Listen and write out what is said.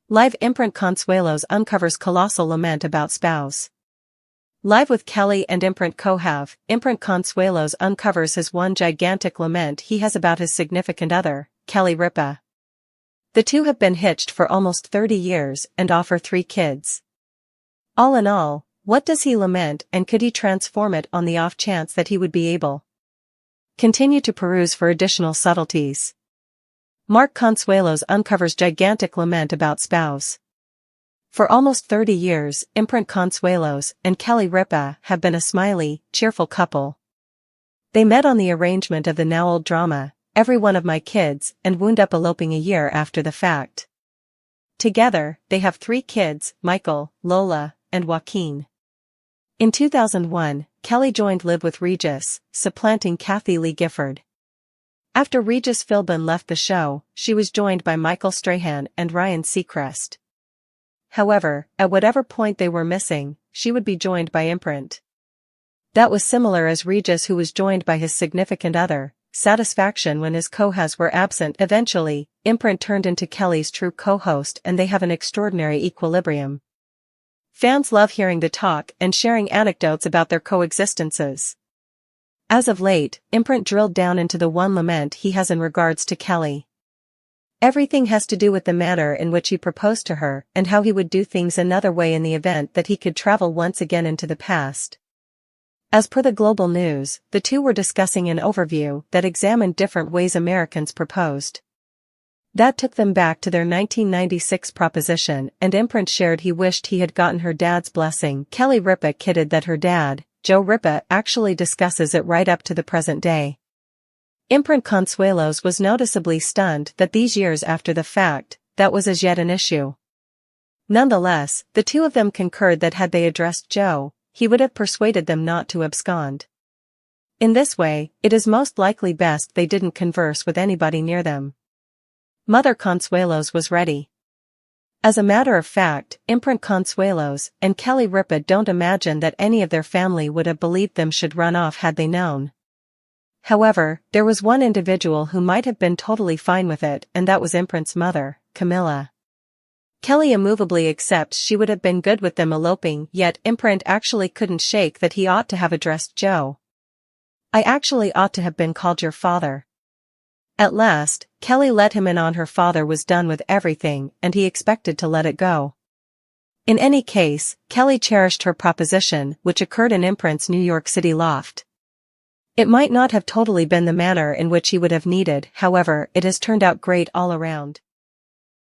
Live imprint Consuelos uncovers colossal lament about spouse. Live with Kelly and imprint Cohave, imprint Consuelos uncovers his one gigantic lament he has about his significant other, Kelly Ripa. The two have been hitched for almost 30 years and offer 3 kids. All in all, what does he lament, and could he transform it on the off chance that he would be able? Continue to peruse for additional subtleties. Mark Consuelos uncovers gigantic lament about spouse. For almost 30 years, imprint Consuelos and Kelly Ripa have been a smiley, cheerful couple. They met on the arrangement of the now-old drama, Every One of My Kids, and wound up eloping a year after the fact. Together, they have 3 kids, Michael, Lola, and Joaquin. In 2001, Kelly joined Live with Regis, supplanting Kathy Lee Gifford. After Regis Philbin left the show, she was joined by Michael Strahan and Ryan Seacrest. However, at whatever point they were missing, she would be joined by imprint. That was similar as Regis, who was joined by his significant other, Satisfaction, when his co-hosts were absent. Eventually, imprint turned into Kelly's true co-host, and they have an extraordinary equilibrium. Fans love hearing the talk and sharing anecdotes about their coexistences. As of late, imprint drilled down into the one lament he has in regards to Kelly. Everything has to do with the manner in which he proposed to her and how he would do things another way in the event that he could travel once again into the past. As per the Global News, the two were discussing an overview that examined different ways Americans proposed. That took them back to their 1996 proposition, and imprint shared he wished he had gotten her dad's blessing. Kelly Ripa kidded that her dad, Joe Ripa, actually discusses it right up to the present day. Imprint Consuelos was noticeably stunned that these years after the fact, that was as yet an issue. Nonetheless, the two of them concurred that had they addressed Joe, he would have persuaded them not to abscond. In this way, it is most likely best they didn't converse with anybody near them. Mother Consuelos was ready. As a matter of fact, imprint Consuelos and Kelly Ripa don't imagine that any of their family would have believed them should run off had they known. However, there was one individual who might have been totally fine with it, and that was imprint's mother, Camilla. Kelly immovably accepts she would have been good with them eloping, yet imprint actually couldn't shake that he ought to have addressed Joe. I actually ought to have been called your father. At last, Kelly let him in on her father was done with everything, and he expected to let it go. In any case, Kelly cherished her proposition, which occurred in imprint's New York City loft. It might not have totally been the manner in which he would have needed, however, it has turned out great all around.